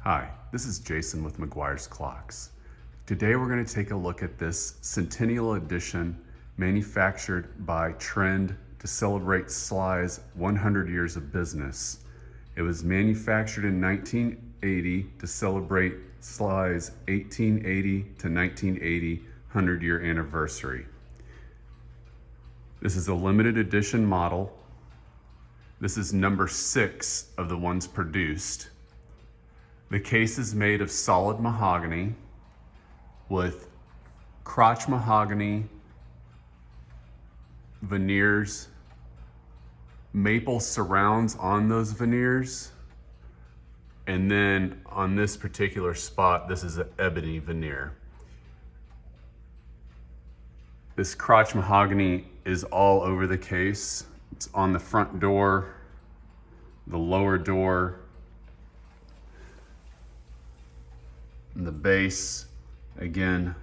Hi, this is Jason with McGuire's Clocks. Today we're going to take a look at this Centennial edition manufactured by Trend to celebrate Sligh's 100 years of business. It was manufactured in 1980 to celebrate Sligh's 1880 to 1980 100-year anniversary. This is a limited edition model. This is number 6 of the ones produced. The case is made of solid mahogany with crotch mahogany, veneers, maple surrounds on those veneers, and then on this particular spot, this is an ebony veneer. This crotch mahogany is all over the case. It's on the front door, the lower door, and the base. Again,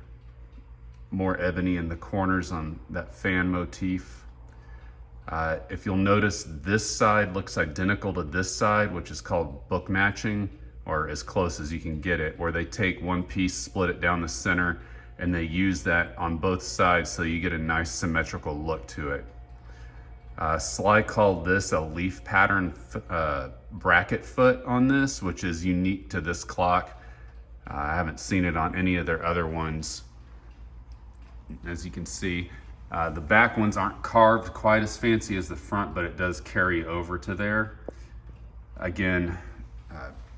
more ebony in the corners on that fan motif. If you'll notice, this side looks identical to this side, which is called book matching, or as close as you can get it, where they take one piece, split it down the center, and they use that on both sides so you get a nice symmetrical look to it. Sligh called this a leaf pattern bracket foot on this, which is unique to this clock. I haven't seen it on any of their other ones. As you can see, the back ones aren't carved quite as fancy as the front, but it does carry over to there. Again,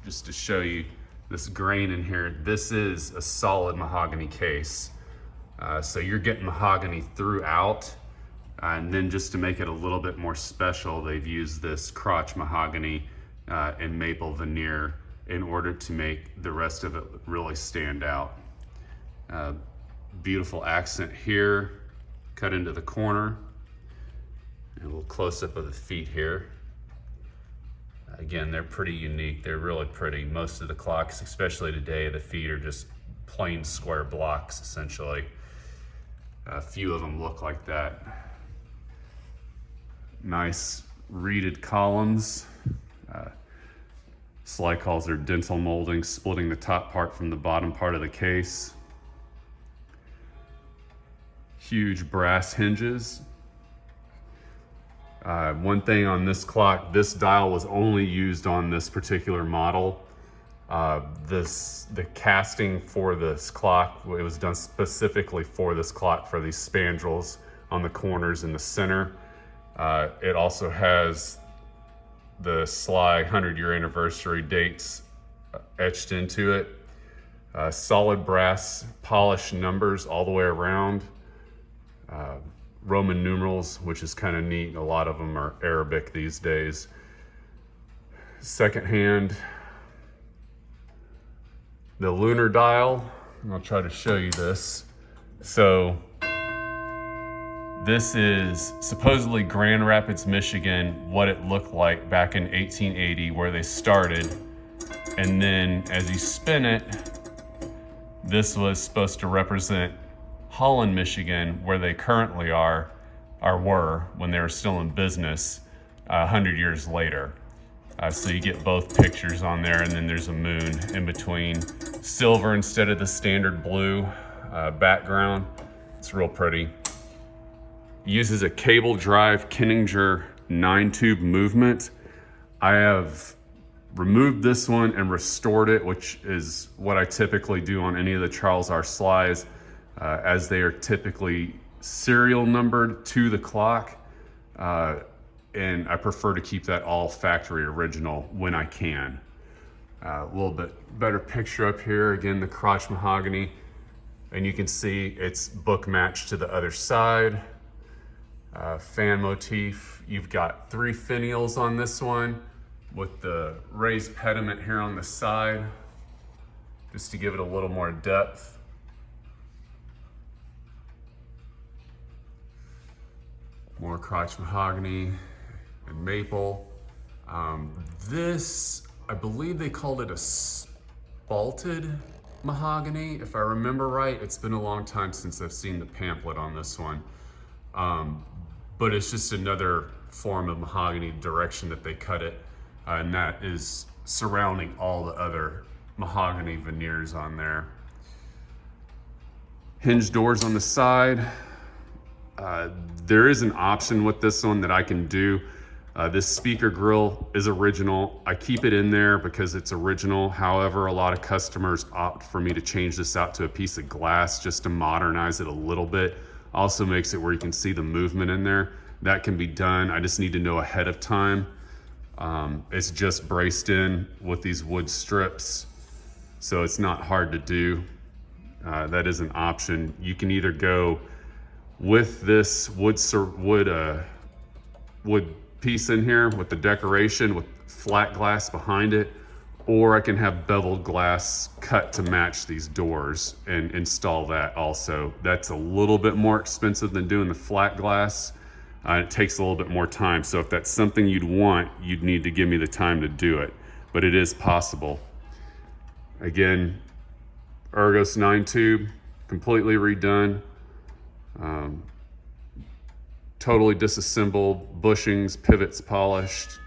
just to show you this grain in here, this is a solid mahogany case. So you're getting mahogany throughout, and then just to make it a little bit more special, they've used this crotch mahogany and maple veneer in order to make the rest of it really stand out. Beautiful accent here, cut into the corner. And a little close up of the feet here. Again, they're pretty unique. They're really pretty. Most of the clocks, especially today, the feet are just plain square blocks, essentially. A few of them look like that. Nice reeded columns. Sligh calls their dentil molding, splitting the top part from the bottom part of the case. Huge brass hinges. One thing on this clock, this dial was only used on this particular model. The casting for this clock, it was done specifically for this clock, for these spandrels on the corners in the center. It also has the Sligh 100-year anniversary dates etched into it. Solid brass polished numbers all the way around. Roman numerals, which is kind of neat. A lot of them are Arabic these days. Second hand, the lunar dial. I'll try to show you this. So this is supposedly Grand Rapids, Michigan, what it looked like back in 1880, where they started. And then as you spin it, this was supposed to represent Holland, Michigan, where they currently are, or were when they were still in business 100 years later. So you get both pictures on there, and then there's a moon in between. Silver instead of the standard blue background. It's real pretty. Uses a cable drive Kenninger 9-tube movement. I have removed this one and restored it, which is what I typically do on any of the Charles R. Slighs, as they are typically serial numbered to the clock. And I prefer to keep that all factory original when I can. A little bit better picture up here. Again, the crotch mahogany. And you can see it's book matched to the other side. Fan motif. You've got 3 finials on this one with the raised pediment here on the side, just to give it a little more depth. More crotch mahogany and maple. This, I believe they called it a spalted mahogany, if I remember right. It's been a long time since I've seen the pamphlet on this one. But it's just another form of mahogany direction that they cut it, and that is surrounding all the other mahogany veneers on there. Hinge doors on the side. There is an option with this one that I can do. This speaker grill is original. I keep it in there because it's original. However, a lot of customers opt for me to change this out to a piece of glass just to modernize it a little bit. Also makes it where you can see the movement in there. That can be done. I just need to know ahead of time. It's just braced in with these wood strips, so it's not hard to do. That is an option. You can either go with this wood piece in here with the decoration with flat glass behind it, or I can have beveled glass cut to match these doors and install that also. That's a little bit more expensive than doing the flat glass. It takes a little bit more time. So if that's something you'd want, you'd need to give me the time to do it, but it is possible. Again, Argos 9 tube, completely redone. Totally disassembled, bushings, pivots polished,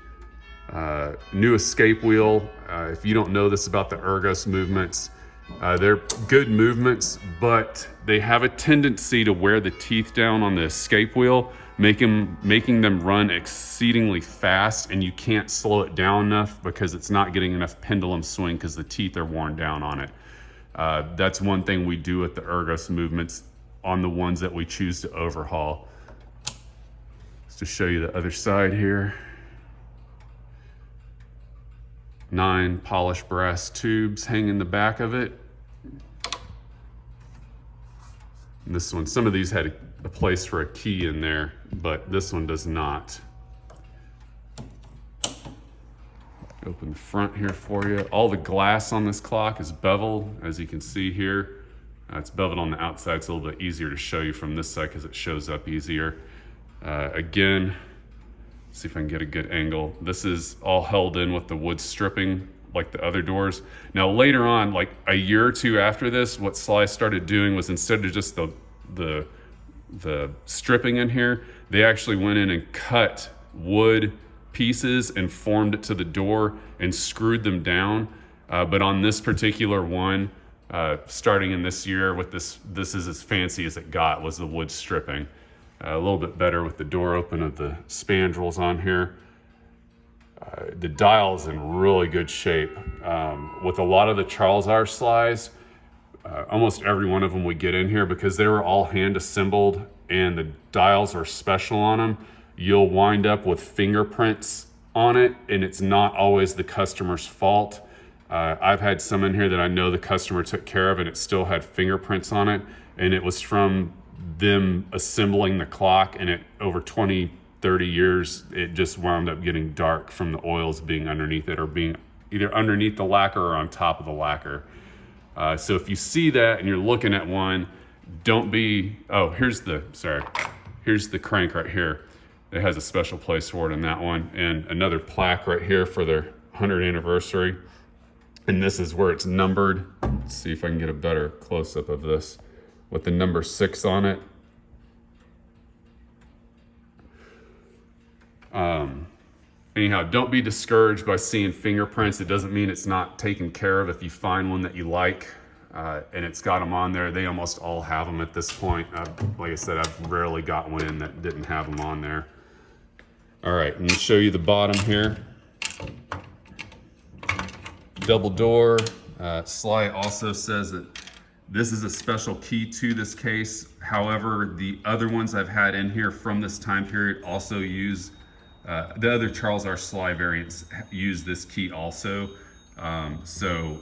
new escape wheel. If you don't know this about the Argos movements, they're good movements, but they have a tendency to wear the teeth down on the escape wheel, making them run exceedingly fast, and you can't slow it down enough because it's not getting enough pendulum swing because the teeth are worn down on it. That's one thing we do with the Argos movements on the ones that we choose to overhaul. To show you the other side here. 9 polished brass tubes hang in the back of it. And this one, some of these had a place for a key in there, but this one does not. Open the front here for you. All the glass on this clock is beveled, as you can see here. It's beveled on the outside. It's a little bit easier to show you from this side because it shows up easier. Again, see if I can get a good angle. This is all held in with the wood stripping like the other doors. Now later on, like a year or two after this, what Sligh started doing was instead of just the stripping in here, they actually went in and cut wood pieces and formed it to the door and screwed them down. But on this particular one, starting in this year with this is as fancy as it got, was the wood stripping. A little bit better with the door open of the spandrels on here. The dial's in really good shape. With a lot of the Charles R. Slighs, almost every one of them we get in here, because they were all hand assembled and the dials are special on them, you'll wind up with fingerprints on it, and it's not always the customer's fault. I've had some in here that I know the customer took care of and it still had fingerprints on it, and it was from them assembling the clock, and it over 20, 30 years, it just wound up getting dark from the oils being underneath it, or being either underneath the lacquer or on top of the lacquer. So if you see that and you're looking at one, don't be, here's the crank right here. It has a special place for it in that one, and another plaque right here for their 100th anniversary. And this is where it's numbered. Let's see if I can get a better close-up of this with the number 6 on it. Anyhow, don't be discouraged by seeing fingerprints. It doesn't mean it's not taken care of. If you find one that you like and it's got them on there, they almost all have them at this point. Like I said, I've rarely got one in that didn't have them on there. All right, let me show you the bottom here. Double door. Sligh also says that this is a special key to this case. However, the other ones I've had in here from this time period also use, the other Charles R. Sligh variants use this key also. So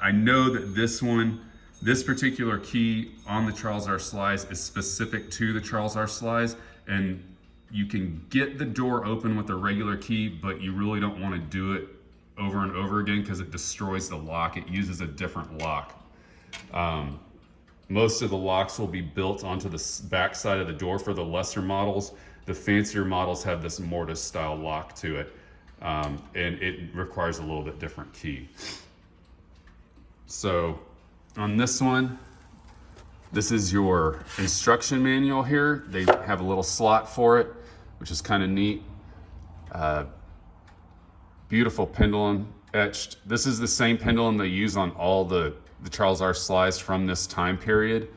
I know that this particular key on the Charles R. Slighs is specific to the Charles R. Slighs, and you can get the door open with a regular key, but you really don't want to do it over and over again because it destroys the lock. It uses a different lock. Most of the locks will be built onto the back side of the door for the lesser models. The fancier models have this mortise style lock to it, and it requires a little bit different key. So on this one, this is your instruction manual here. They have a little slot for it, which is kind of neat. Beautiful pendulum. etched. This is the same pendulum they use on all the Charles R. Slighs from this time period.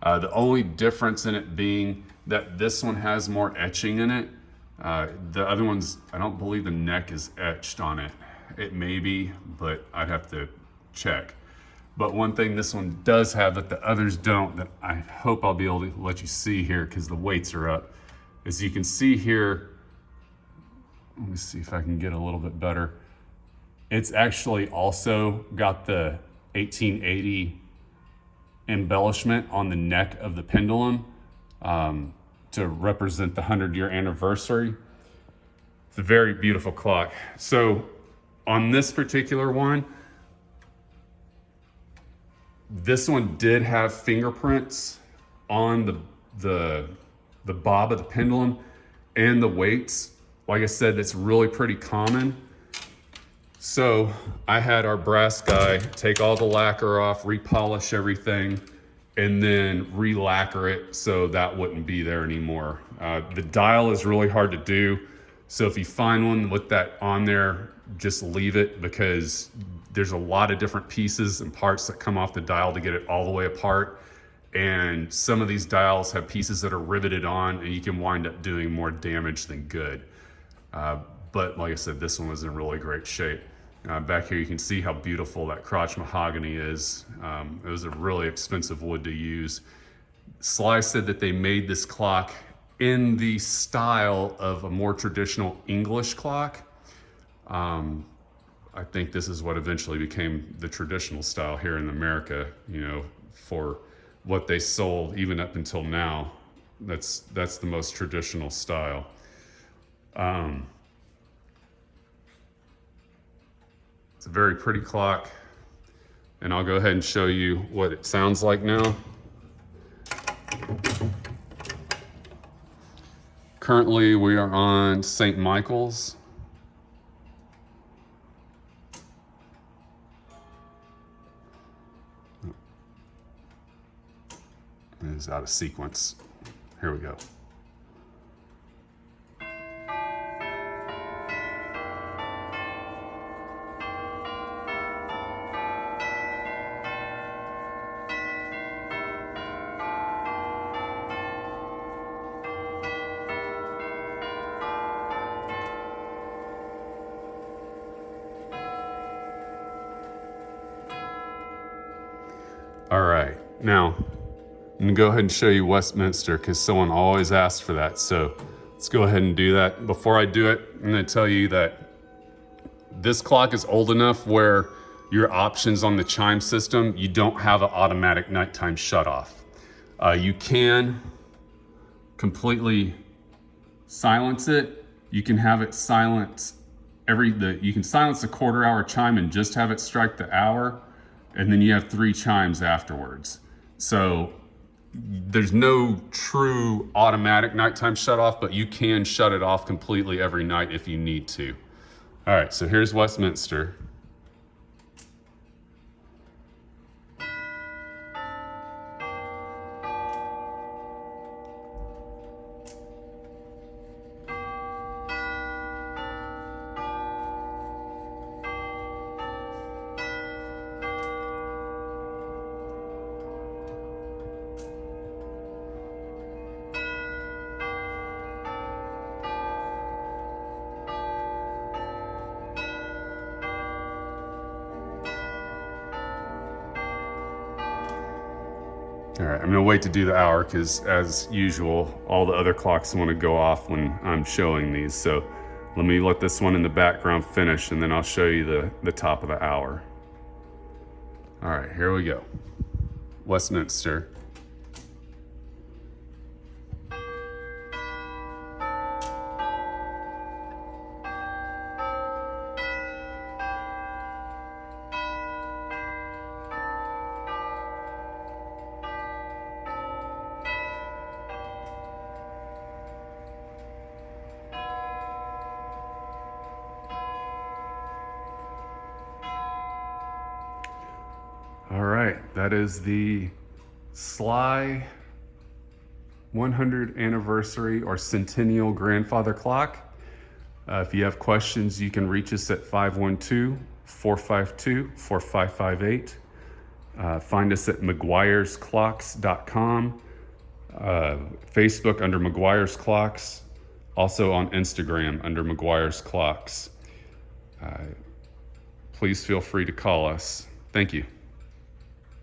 The only difference in it being that this one has more etching in it. The other ones, I don't believe the neck is etched on it. It may be, but I'd have to check. But one thing this one does have that the others don't, that I hope I'll be able to let you see here because the weights are up, is you can see here, let me see if I can get a little bit better. It's actually also got the 1880 embellishment on the neck of the pendulum to represent the 100-year anniversary. It's a very beautiful clock. So on this particular one, this one did have fingerprints on the bob of the pendulum and the weights. Like I said, it's really pretty common. So I had our brass guy take all the lacquer off, repolish everything, and then re-lacquer it so that wouldn't be there anymore. The dial is really hard to do. So if you find one with that on there, just leave it because there's a lot of different pieces and parts that come off the dial to get it all the way apart. And some of these dials have pieces that are riveted on and you can wind up doing more damage than good. But like I said, this one was in really great shape. Back here you can see how beautiful that crotch mahogany is. It was a really expensive wood to use. Sligh said that they made this clock in the style of a more traditional English clock. I think this is what eventually became the traditional style here in America, you know, for what they sold even up until now. That's the most traditional style. It's a very pretty clock, and I'll go ahead and show you what it sounds like now. Currently, we are on St. Michael's. It is out of sequence. Here we go. All right, now I'm gonna go ahead and show you Westminster because someone always asks for that. So let's go ahead and do that. Before I do it, I'm gonna tell you that this clock is old enough where your options on the chime system, you don't have an automatic nighttime shut off. You can completely silence it. You can have it silence you can silence the quarter-hour chime and just have it strike the hour. And then you have 3 chimes afterwards. So there's no true automatic nighttime shut off, but you can shut it off completely every night if you need to. All right, so here's Westminster. All right, I'm gonna wait to do the hour because as usual, all the other clocks want to go off when I'm showing these. So let me let this one in the background finish and then I'll show you the top of the hour. All right, here we go. Westminster. All right, that is the Sligh 100th anniversary or Centennial grandfather clock. If you have questions, you can reach us at 452-4558. Find us at mcguiresclocks.com, Facebook under McGuire's Clocks, also on Instagram under McGuire's Clocks. Please feel free to call us. Thank you.